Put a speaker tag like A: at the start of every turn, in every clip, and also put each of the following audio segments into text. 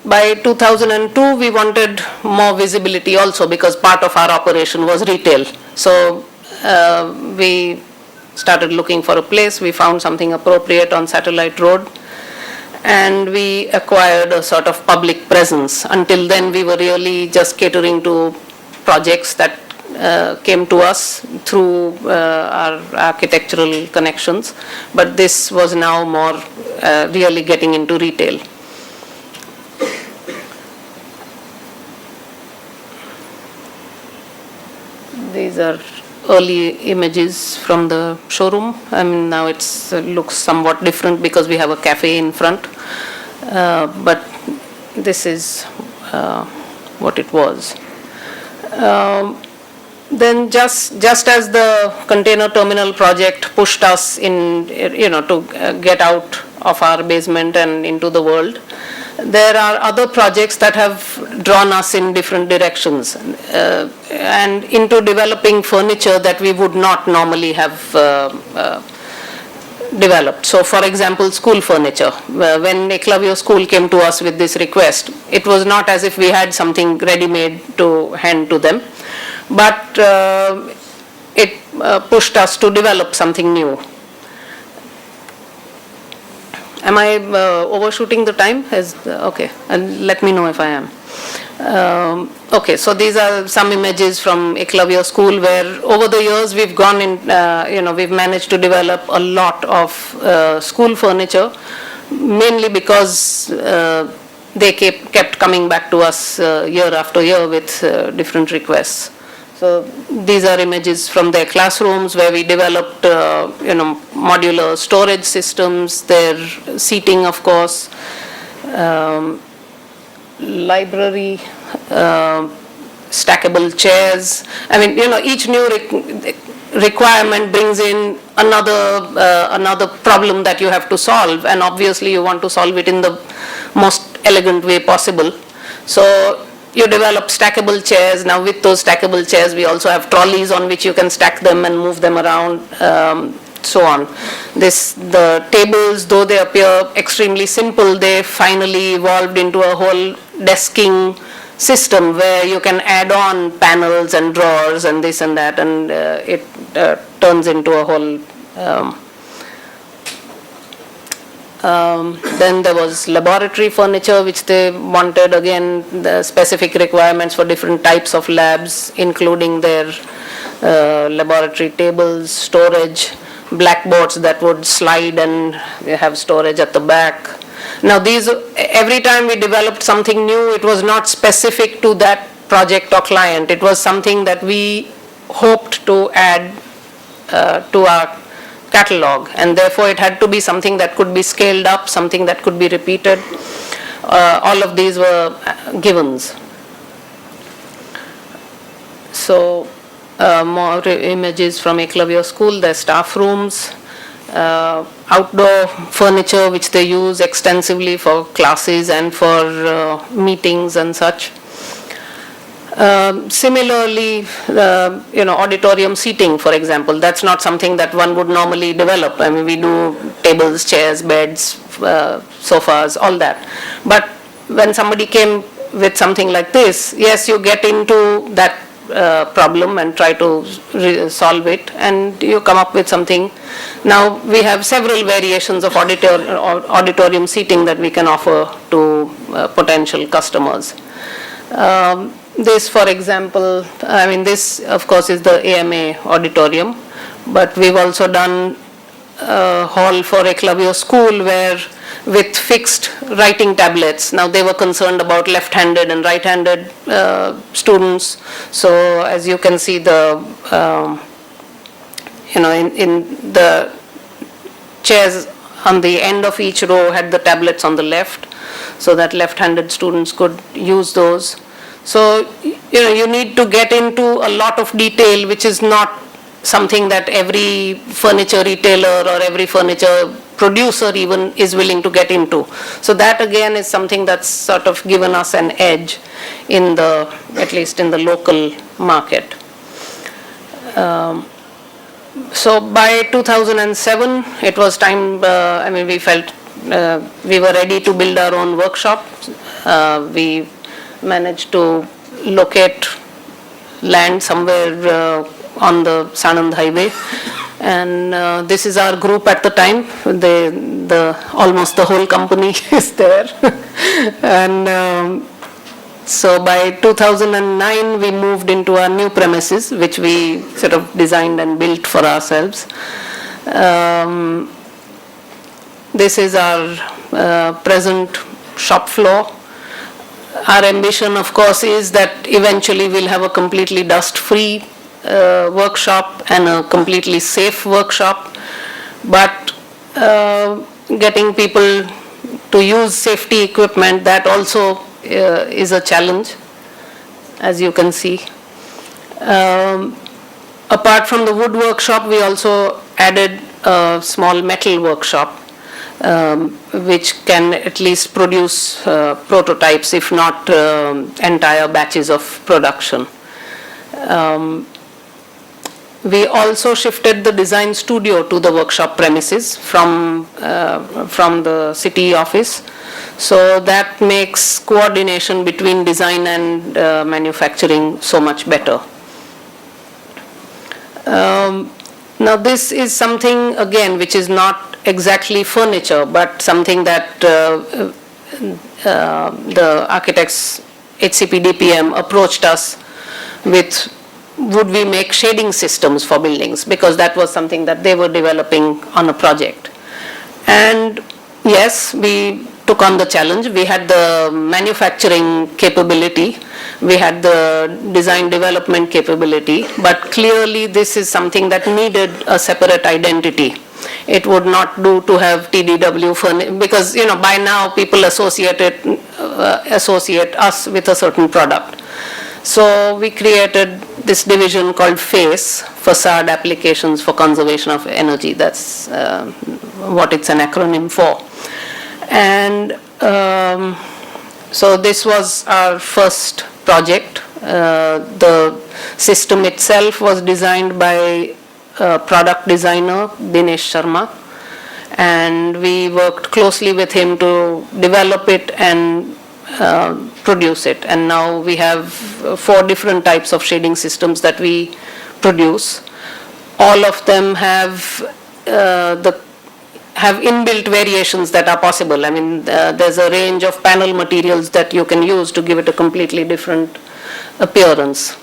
A: By 2002, we wanted more visibility also because part of our operation was retail. So we started looking for a place. We found something appropriate on Satellite Road, and we acquired a sort of public presence. Until then, we were really just catering to projects that came to us through our architectural connections, but this was now more really getting into retail. These are early images from the showroom. I mean, now it looks somewhat different because we have a cafe in front, but this is what it was. Then just as the container terminal project pushed us in, to get out of our basement and into the world, there are other projects that have drawn us in different directions and into developing furniture that we would not normally have developed. So, for example, school furniture. When Eklavya School came to us with this request, it was not as if we had something ready-made to hand to them, but it pushed us to develop something new. Am I overshooting the time? Okay, and let me know if I am. Okay, so these are some images from Eklavya School where over the years we've gone in, we've managed to develop a lot of school furniture, mainly because they kept coming back to us year after year with different requests. So these are images from their classrooms where we developed, modular storage systems, their seating, of course, library, stackable chairs. I mean, each new requirement brings in another problem that you have to solve, and obviously you want to solve it in the most elegant way possible. So you develop stackable chairs. Now with those stackable chairs, we also have trolleys on which you can stack them and move them around, so on. The tables, though they appear extremely simple, they finally evolved into a whole desking system where you can add on panels and drawers and this and that, and it turns into a whole then there was laboratory furniture, which they wanted, again, the specific requirements for different types of labs, including their laboratory tables, storage, blackboards that would slide and have storage at the back. Now these, every time we developed something new, it was not specific to that project or client. It was something that we hoped to add to our catalog, and therefore it had to be something that could be scaled up, something that could be repeated. All of these were givens. So more images from Eklavya School, their staff rooms, outdoor furniture which they use extensively for classes and for meetings and such. Similarly, auditorium seating, for example, that's not something that one would normally develop. I mean, we do tables, chairs, beds, sofas, all that. But when somebody came with something like this, yes, you get into that problem and try to solve it, and you come up with something. Now we have several variations of auditorium seating that we can offer to potential customers. This, for example, I mean, this of course is the AMA auditorium, but we've also done a hall for Eklavya School where with fixed writing tablets. Now they were concerned about left-handed and right-handed students. So as you can see, the in the chairs on the end of each row had the tablets on the left, so that left-handed students could use those. So you need to get into a lot of detail, which is not something that every furniture retailer or every furniture producer even is willing to get into. So that again is something that's sort of given us an edge in the, at least in the local market. So by 2007, it was time, we felt we were ready to build our own workshop. We managed to locate land somewhere on the Sanand highway, and this is our group at the time. Almost the whole company is there, and so by 2009 we moved into our new premises, which we sort of designed and built for ourselves. This is our present shop floor. Our ambition, of course, is that eventually we'll have a completely dust-free workshop and a completely safe workshop. But getting people to use safety equipment, that also is a challenge, as you can see. Apart from the wood workshop, we also added a small metal workshop, which can at least produce prototypes, if not entire batches of production. We also shifted the design studio to the workshop premises from the city office. So that makes coordination between design and manufacturing so much better. Now this is something, again, which is not exactly furniture, but something that the architects HCP DPM approached us with. Would we make shading systems for buildings? Because that was something that they were developing on a project. And yes, we took on the challenge. We had the manufacturing capability, we had the design development capability, but clearly this is something that needed a separate identity. It would not do to have TDW Furniture, because by now people associate us with a certain product. So we created this division called FACE, Facade Applications for Conservation of Energy. That's what it's an acronym for. And so this was our first project. The system itself was designed by a product designer, Dinesh Sharma, and we worked closely with him to develop it and produce it. And now we have 4 different types of shading systems that we produce. All of them have inbuilt variations that are possible. I mean, there's a range of panel materials that you can use to give it a completely different appearance.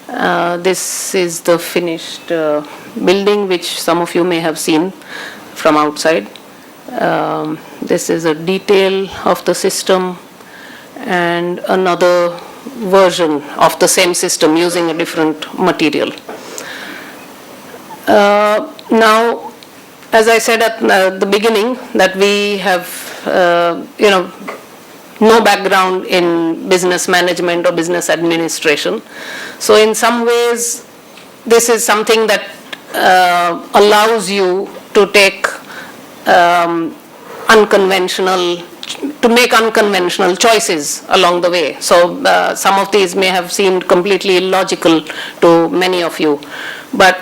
A: This is the finished building, which some of you may have seen from outside. This is a detail of the system and another version of the same system using a different material. Now, as I said at the beginning, that we have, no background in business management or business administration. So in some ways, this is something that allows you to take make unconventional choices along the way. So some of these may have seemed completely illogical to many of you. But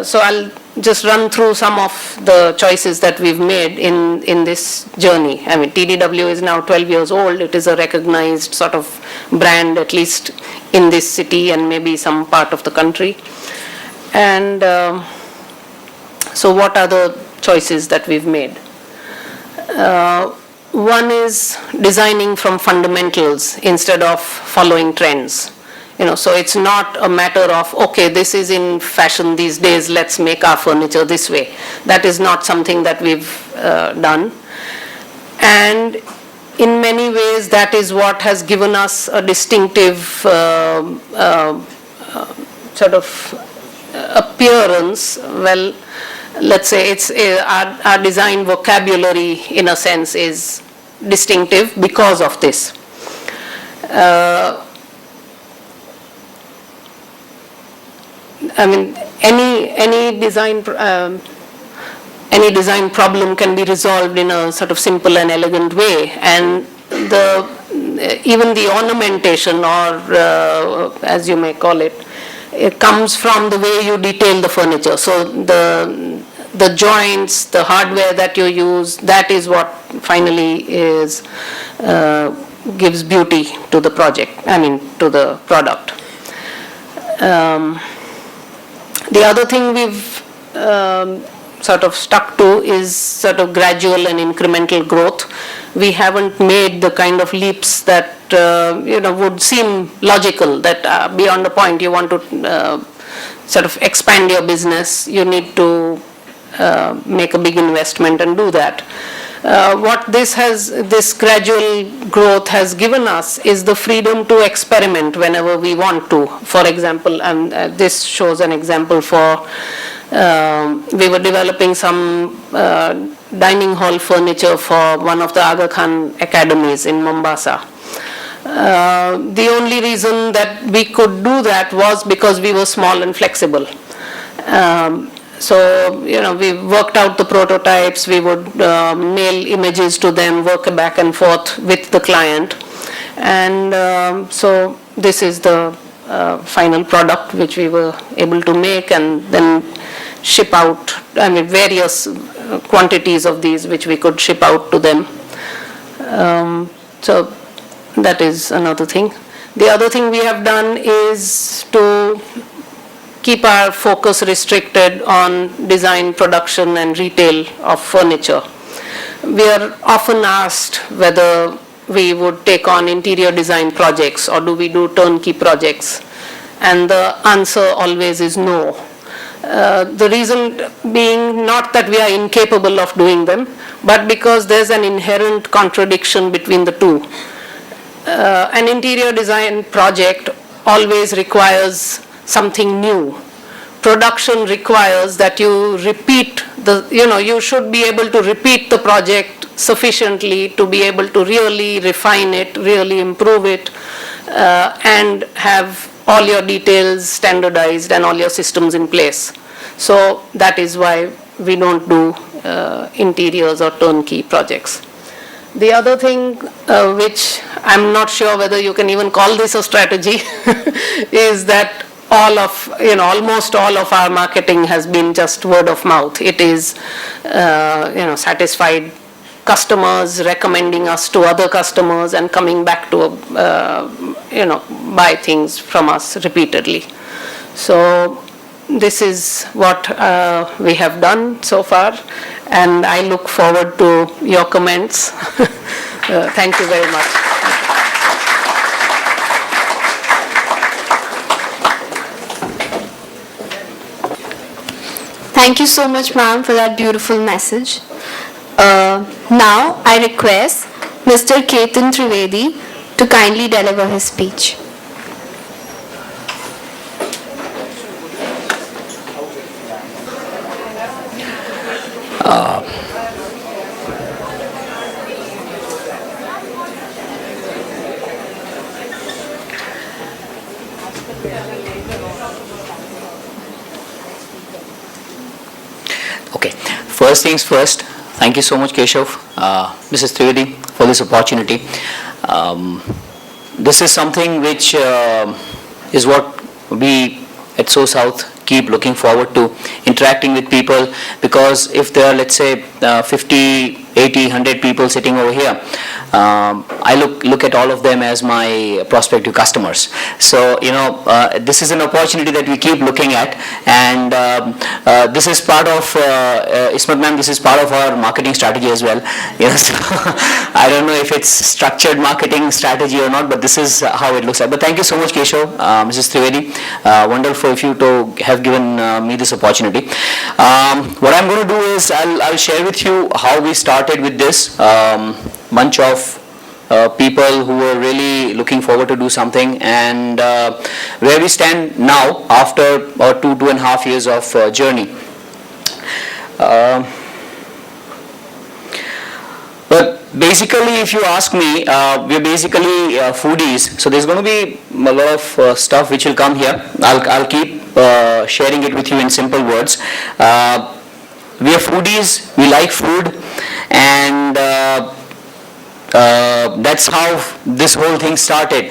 A: so I'll just run through some of the choices that we've made in this journey. I mean, TDW is now 12 years old. It is a recognized sort of brand, at least in this city and maybe some part of the country. And so what are the choices that we've made? One is designing from fundamentals instead of following trends. So it's not a matter of, okay, this is in fashion these days, let's make our furniture this way. That is not something that we've done. And in many ways, that is what has given us a distinctive sort of appearance. Well, let's say it's our design vocabulary, in a sense, is distinctive because of this. I mean, any design problem can be resolved in a sort of simple and elegant way, and even the ornamentation, or as you may call it, it comes from the way you detail the furniture. So the joints, the hardware that you use, that is what finally is gives beauty to the project, to the product. The other thing we've sort of stuck to is sort of gradual and incremental growth. We haven't made the kind of leaps that would seem logical, that beyond a point you want to sort of expand your business, you need to make a big investment and do that. What this gradual growth has given us is the freedom to experiment whenever we want to. For example, and this shows an example for, we were developing some dining hall furniture for one of the Aga Khan academies in Mombasa. The only reason that we could do that was because we were small and flexible. So, we worked out the prototypes, we would mail images to them, work back and forth with the client. And so this is the final product which we were able to make and then ship out, various quantities of these which we could ship out to them. So that is another thing. The other thing we have done is to keep our focus restricted on design, production, and retail of furniture. We are often asked whether we would take on interior design projects or do we do turnkey projects, and the answer always is no. The reason being not that we are incapable of doing them, but because there's an inherent contradiction between the two. An interior design project always requires something new. Production requires that you repeat you should be able to repeat the project sufficiently to be able to really refine it, really improve it, and have all your details standardized and all your systems in place. So that is why we don't do interiors or turnkey projects. The other thing, which I'm not sure whether you can even call this a strategy, is that almost all of our marketing has been just word of mouth. It is, satisfied customers recommending us to other customers and coming back to, buy things from us repeatedly. So this is what we have done so far, and I look forward to your comments. Thank you very much.
B: Thank you so much, ma'am, for that beautiful message. Now, I request Mr. Ketan Trivedi to kindly deliver his speech.
C: Okay, first things first, thank you so much, Keshav, Mrs. Trivedi, for this opportunity. This is something which is what we at So South keep looking forward to, interacting with people, because if there are, let's say, 50, 80, 100 people sitting over here, I look at all of them as my prospective customers. So, this is an opportunity that we keep looking at, and this is part of, Ismet ma'am, this is part of our marketing strategy as well. So I don't know if it's structured marketing strategy or not, but this is how it looks like. But thank you so much, Keshav, Mrs. Trivedi. Wonderful of you to have given me this opportunity. What I'm going to do is I'll share with you how we started with this bunch of people who were really looking forward to do something, and where we stand now after 2.5 years of journey. But basically, if you ask me, we're basically foodies, so there's going to be a lot of stuff which will come here. I'll keep sharing it with you in simple words. We are foodies, we like food, and that's how this whole thing started.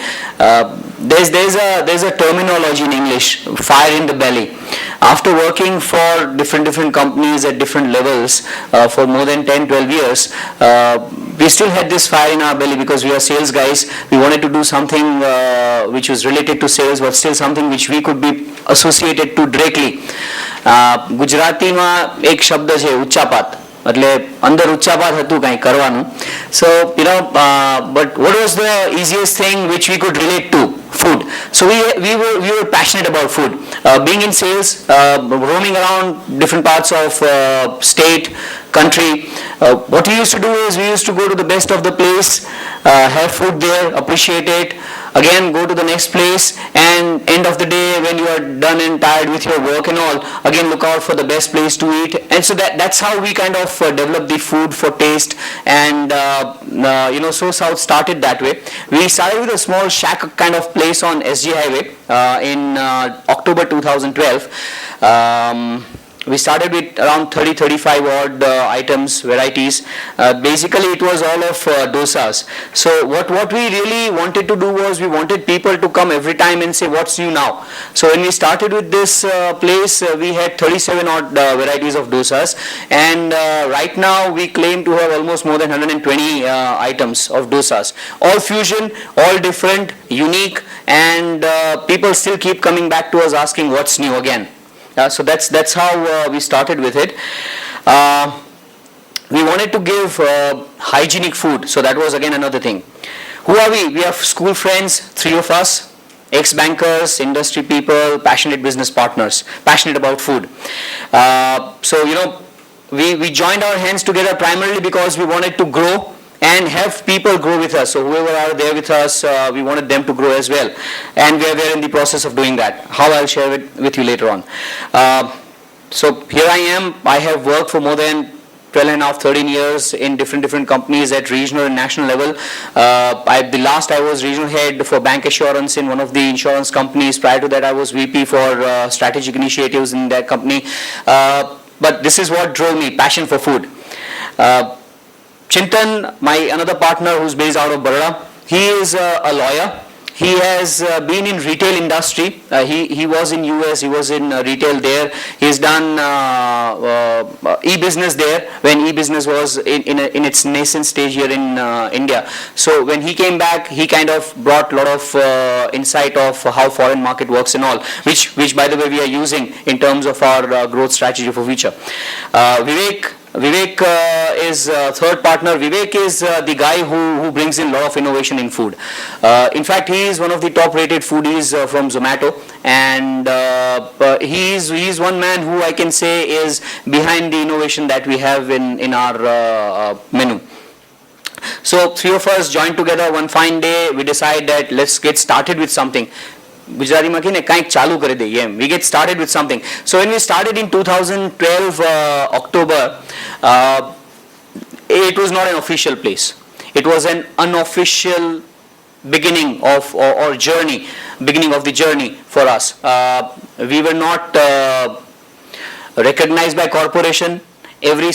C: there's a terminology in English, fire in the belly. After working for different companies at different levels for more than 10-12 years, we still had this fire in our belly because we are sales guys. We wanted to do something which was related to sales, but still something which we could be associated to directly. ગુજરાતીમાં એક શબ્દ છે ઉચ્ચાપાત, એટલે અંદર ઉચ્ચાપાત હતું કાંઈ કરવાનું. So but what was the easiest thing which we could relate to? Food. So we were passionate about food. Being in sales, roaming around different parts of state, country, what we used to do is we used to go to the best of the place, have food there, appreciate it, again go to the next place, and end of the day when you are done and tired with your work and all, again look out for the best place to eat. And so that's how we kind of developed the food for taste, and So South started that way. We started with a small shack kind of place on SG Highway in October 2012. We started with around 30-35 odd items, varieties. Basically it was all of dosas. So what we really wanted to do was we wanted people to come every time and say, what's new now? So when we started with this place, we had 37 odd varieties of dosas, and right now we claim to have almost more than 120 items of dosas. All fusion, all different, unique, and people still keep coming back to us asking what's new again. So that's how we started with it. We wanted to give hygienic food, so that was again another thing. Who are we? We are school friends, 3 of us, ex-bankers, industry people, passionate business partners, passionate about food. So we joined our hands together primarily because we wanted to grow and have people grow with us. So whoever are there with us, we wanted them to grow as well. And we are in the process of doing that. How I'll share it with you later on. So here I am. I have worked for more than 12.5-13 years in different companies at regional and national level. The last I was regional head for bank assurance in one of the insurance companies. Prior to that I was VP for strategic initiatives in that company. But this is what drove me, passion for food. Chintan, my another partner who's based out of Baroda, he is a lawyer. He has been in retail industry. He was in US, he was in retail there. He's done e-business there when e-business was in its nascent stage here in India. So when he came back, he kind of brought a lot of insight of how foreign market works and all, which by the way we are using in terms of our growth strategy for future. Vivek is third partner. Vivek is the guy who brings in a lot of innovation in food. In fact, he is one of the top rated foodies from Zomato, and he is one man who I can say is behind the innovation that we have in our menu. So 3 of us joined together one fine day. We decided that let's get started with something. ગુજરાતીમાં કહીને કંઈક ચાલુ કરી દઈએ એમ. We get started with something. So when we started in 2012 October, it was not an official place. It was an unofficial beginning of or journey, beginning of the journey for us. We were not recognized by corporation. Every